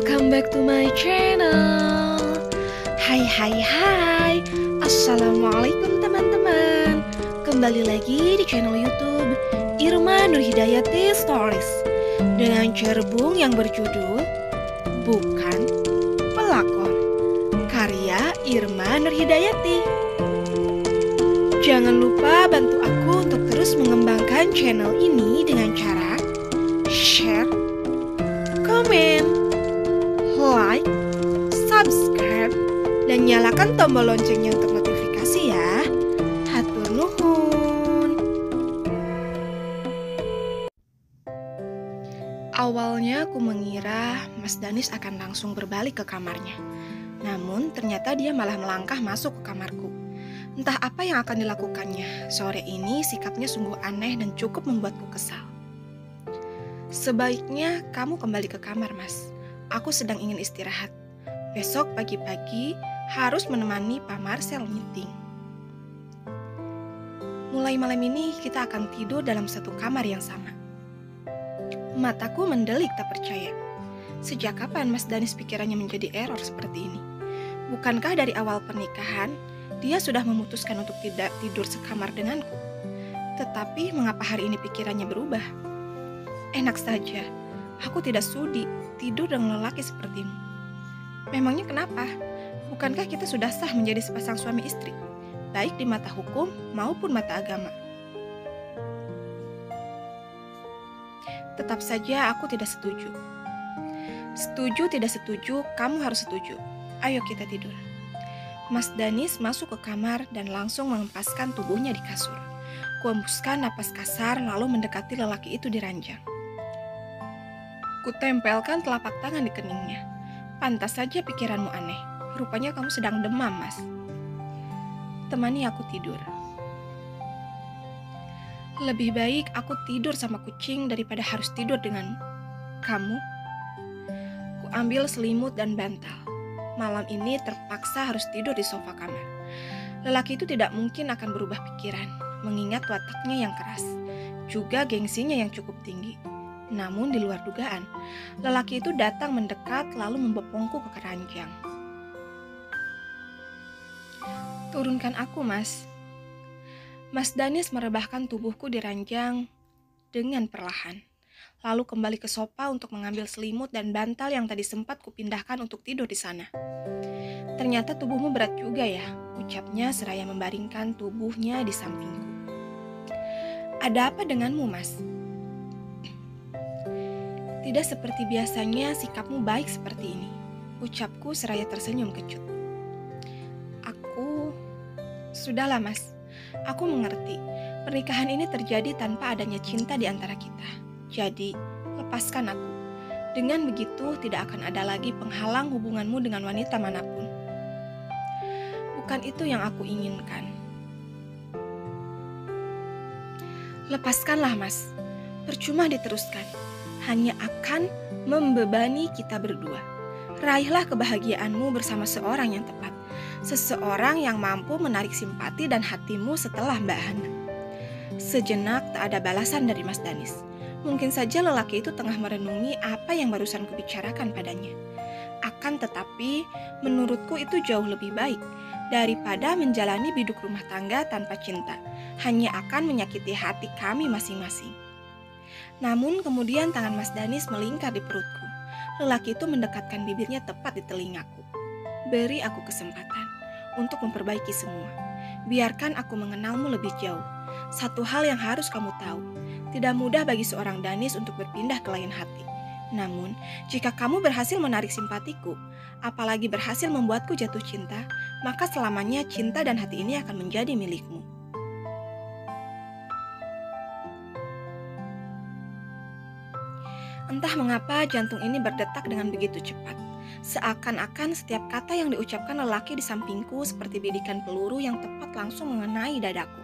Welcome back to my channel. Hai. Assalamualaikum teman-teman. Kembali lagi di channel YouTube Irma Nurhidayati Stories dengan cerbung yang berjudul Bukan Pelakor, karya Irma Nurhidayati. Jangan lupa bantu aku untuk terus mengembangkan channel ini dengan cara share, komen, like, subscribe, dan nyalakan tombol loncengnya untuk notifikasi ya. Hatur nuhun. Awalnya aku mengira Mas Danis akan langsung berbalik ke kamarnya. Namun ternyata dia malah melangkah masuk ke kamarku. Entah apa yang akan dilakukannya. Sore ini sikapnya sungguh aneh dan cukup membuatku kesal. Sebaiknya kamu kembali ke kamar, Mas. Aku sedang ingin istirahat. Besok pagi-pagi harus menemani Pak Marcel meeting. Mulai malam ini kita akan tidur dalam satu kamar yang sama. Mataku mendelik tak percaya. Sejak kapan Mas Danis pikirannya menjadi error seperti ini? Bukankah dari awal pernikahan, dia sudah memutuskan untuk tidak tidur sekamar denganku? Tetapi mengapa hari ini pikirannya berubah? Enak saja, aku tidak sudi tidur dengan lelaki sepertimu. Memangnya kenapa? Bukankah kita sudah sah menjadi sepasang suami istri, baik di mata hukum maupun mata agama? Tetap saja aku tidak setuju. Setuju tidak setuju, kamu harus setuju. Ayo kita tidur. Mas Danis masuk ke kamar dan langsung mengempaskan tubuhnya di kasur. Kuembuskan napas kasar lalu mendekati lelaki itu di ranjang. Kutempelkan telapak tangan di keningnya. Pantas saja pikiranmu aneh. Rupanya kamu sedang demam, Mas. Temani aku tidur. Lebih baik aku tidur sama kucing daripada harus tidur dengan kamu. Kuambil selimut dan bantal. Malam ini terpaksa harus tidur di sofa kamar. Lelaki itu tidak mungkin akan berubah pikiran, mengingat wataknya yang keras, juga gengsinya yang cukup tinggi. Namun di luar dugaan, lelaki itu datang mendekat lalu membopongku ke keranjang. Turunkan aku, Mas. Mas Danis merebahkan tubuhku di ranjang dengan perlahan. Lalu kembali ke sofa untuk mengambil selimut dan bantal yang tadi sempat kupindahkan untuk tidur di sana. Ternyata tubuhmu berat juga ya, ucapnya seraya membaringkan tubuhnya di sampingku. Ada apa denganmu, Mas? Tidak seperti biasanya sikapmu baik seperti ini, ucapku seraya tersenyum kecut. Sudahlah, Mas. Aku mengerti. Pernikahan ini terjadi tanpa adanya cinta di antara kita. Jadi, lepaskan aku. Dengan begitu, tidak akan ada lagi penghalang hubunganmu dengan wanita manapun. Bukan itu yang aku inginkan. Lepaskanlah, Mas. Percuma diteruskan. Hanya akan membebani kita berdua. Raihlah kebahagiaanmu bersama seorang yang tepat. Seseorang yang mampu menarik simpati dan hatimu setelah Mbak Hana. Sejenak tak ada balasan dari Mas Danis. Mungkin saja lelaki itu tengah merenungi apa yang barusan kubicarakan padanya. Akan tetapi, menurutku itu jauh lebih baik daripada menjalani biduk rumah tangga tanpa cinta. Hanya akan menyakiti hati kami masing-masing. Namun kemudian tangan Mas Danis melingkar di perutku. Lelaki itu mendekatkan bibirnya tepat di telingaku. Beri aku kesempatan untuk memperbaiki semua. Biarkan aku mengenalmu lebih jauh. Satu hal yang harus kamu tahu, tidak mudah bagi seorang Danis untuk berpindah ke lain hati. Namun, jika kamu berhasil menarik simpatiku, apalagi berhasil membuatku jatuh cinta, maka selamanya cinta dan hati ini akan menjadi milikmu. Entah mengapa jantung ini berdetak dengan begitu cepat. Seakan-akan setiap kata yang diucapkan lelaki di sampingku seperti bidikan peluru yang tepat langsung mengenai dadaku.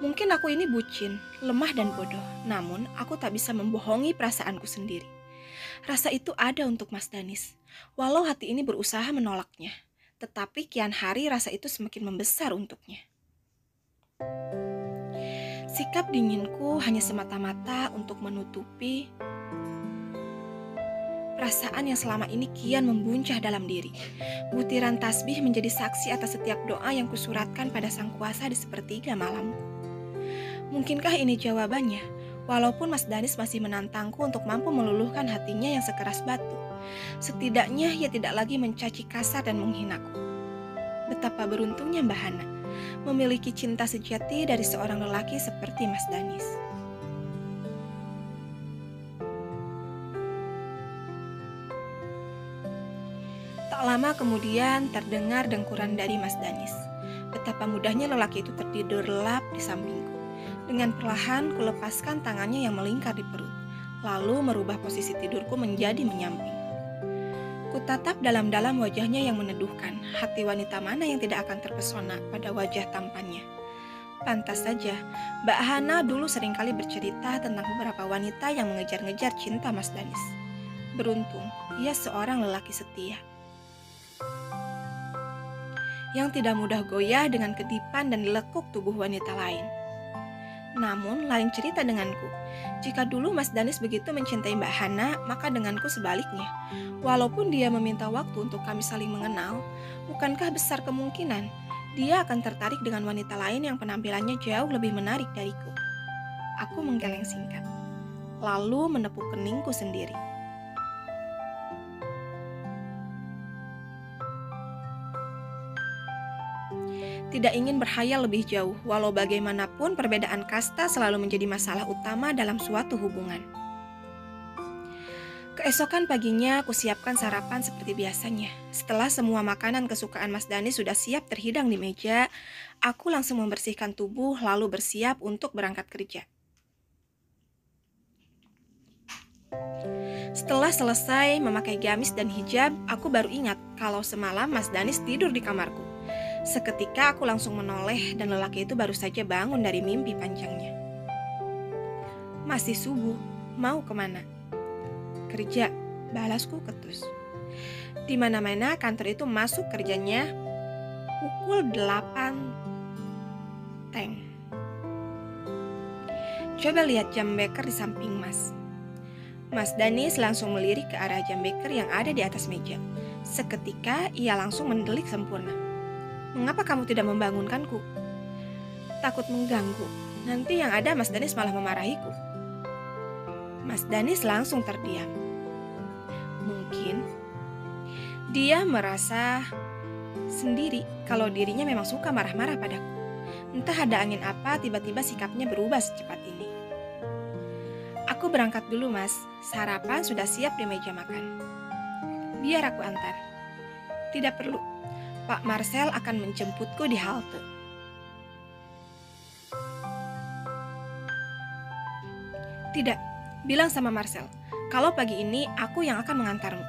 Mungkin aku ini bucin, lemah dan bodoh, namun aku tak bisa membohongi perasaanku sendiri. Rasa itu ada untuk Mas Danis, walau hati ini berusaha menolaknya. Tetapi kian hari rasa itu semakin membesar untuknya. Sikap dinginku hanya semata-mata untuk menutupi Perasaan yang selama ini kian membuncah dalam diri. Butiran tasbih menjadi saksi atas setiap doa yang kusuratkan pada Sang Kuasa di sepertiga malamku. Mungkinkah ini jawabannya? Walaupun Mas Danis masih menantangku untuk mampu meluluhkan hatinya yang sekeras batu. Setidaknya ia tidak lagi mencaci kasar dan menghinaku. Betapa beruntungnya Mbak Hana memiliki cinta sejati dari seorang lelaki seperti Mas Danis. Tak lama kemudian terdengar dengkuran dari Mas Danis. Betapa mudahnya lelaki itu tertidur lelap di sampingku. Dengan perlahan kulepaskan tangannya yang melingkar di perut, lalu merubah posisi tidurku menjadi menyamping. Kutatap dalam-dalam wajahnya yang meneduhkan. Hati wanita mana yang tidak akan terpesona pada wajah tampannya? Pantas saja, Mbak Hana dulu seringkali bercerita tentang beberapa wanita yang mengejar-ngejar cinta Mas Danis. Beruntung, ia seorang lelaki setia yang tidak mudah goyah dengan kedipan dan lekuk tubuh wanita lain. Namun, lain cerita denganku. Jika dulu Mas Danis begitu mencintai Mbak Hana, maka denganku sebaliknya. Walaupun dia meminta waktu untuk kami saling mengenal, bukankah besar kemungkinan dia akan tertarik dengan wanita lain yang penampilannya jauh lebih menarik dariku? Aku menggeleng singkat, lalu menepuk keningku sendiri. Tidak ingin berhayal lebih jauh, walau bagaimanapun perbedaan kasta selalu menjadi masalah utama dalam suatu hubungan. Keesokan paginya, aku siapkan sarapan seperti biasanya. Setelah semua makanan kesukaan Mas Danis sudah siap terhidang di meja, aku langsung membersihkan tubuh lalu bersiap untuk berangkat kerja. Setelah selesai memakai gamis dan hijab, aku baru ingat kalau semalam Mas Danis tidur di kamarku. Seketika aku langsung menoleh dan lelaki itu baru saja bangun dari mimpi panjangnya. Masih subuh, mau kemana? Kerja, balasku ketus. Di mana-mana kantor itu masuk kerjanya pukul 8 teng. Coba lihat jam beker di samping Mas. Mas Danis langsung melirik ke arah jam beker yang ada di atas meja. Seketika ia langsung mendelik sempurna. Mengapa kamu tidak membangunkanku? Takut mengganggu. Nanti yang ada Mas Danis malah memarahiku. Mas Danis langsung terdiam. Mungkin dia merasa sendiri kalau dirinya memang suka marah-marah padaku. Entah ada angin apa, tiba-tiba sikapnya berubah secepat ini. Aku berangkat dulu, Mas. Sarapan sudah siap di meja makan. Biar aku antar. Tidak perlu. Pak Marcel akan menjemputku di halte. Tidak, bilang sama Marcel, kalau pagi ini aku yang akan mengantarmu.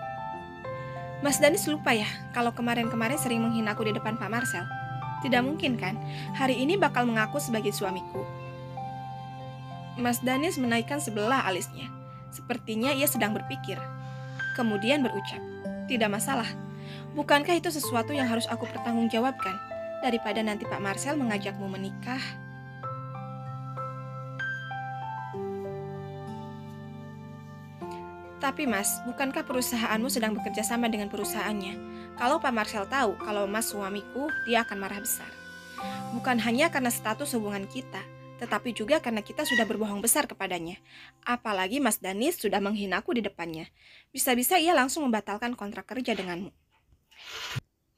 Mas Danis lupa ya, kalau kemarin-kemarin sering menghinaku di depan Pak Marcel. Tidak mungkin kan, hari ini bakal mengaku sebagai suamiku. Mas Danis menaikkan sebelah alisnya. Sepertinya ia sedang berpikir. Kemudian berucap, tidak masalah. Bukankah itu sesuatu yang harus aku pertanggungjawabkan? Daripada nanti Pak Marcel mengajakmu menikah. Tapi Mas, bukankah perusahaanmu sedang bekerja sama dengan perusahaannya? Kalau Pak Marcel tahu kalau Mas suamiku, dia akan marah besar. Bukan hanya karena status hubungan kita, tetapi juga karena kita sudah berbohong besar kepadanya. Apalagi Mas Danis sudah menghinaku di depannya. Bisa-bisa ia langsung membatalkan kontrak kerja denganmu.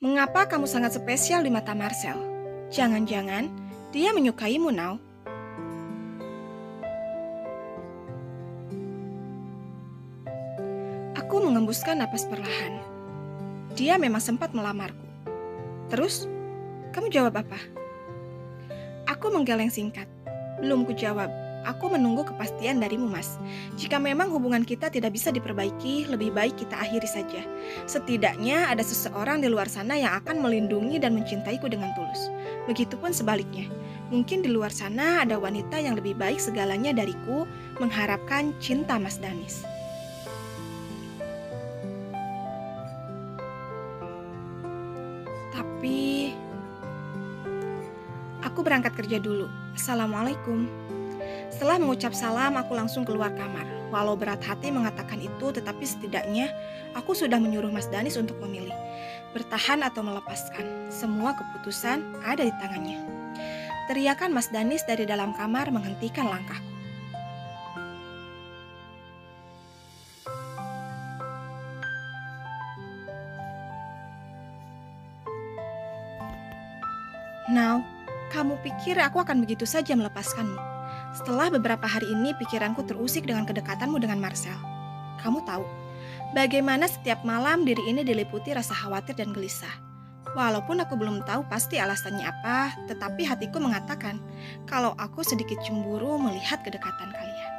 Mengapa kamu sangat spesial di mata Marcel? Jangan-jangan dia menyukaimu, Nau? Aku mengembuskan napas perlahan. Dia memang sempat melamarku. Terus, kamu jawab apa? Aku menggeleng singkat. Belum kujawab. Aku menunggu kepastian darimu, Mas. Jika memang hubungan kita tidak bisa diperbaiki, lebih baik kita akhiri saja. Setidaknya ada seseorang di luar sana yang akan melindungi dan mencintaiku dengan tulus. Begitupun sebaliknya. Mungkin di luar sana ada wanita yang lebih baik segalanya dariku, mengharapkan cinta Mas Danis. Tapi aku berangkat kerja dulu. Assalamualaikum. Setelah mengucap salam, aku langsung keluar kamar. Walau berat hati mengatakan itu, tetapi setidaknya aku sudah menyuruh Mas Danis untuk memilih. Bertahan atau melepaskan, semua keputusan ada di tangannya. Teriakan Mas Danis dari dalam kamar menghentikan langkahku. Now, kamu pikir aku akan begitu saja melepaskanmu? Setelah beberapa hari ini pikiranku terusik dengan kedekatanmu dengan Marcel. Kamu tahu, bagaimana setiap malam diri ini diliputi rasa khawatir dan gelisah. Walaupun aku belum tahu pasti alasannya apa, tetapi hatiku mengatakan kalau aku sedikit cemburu melihat kedekatan kalian.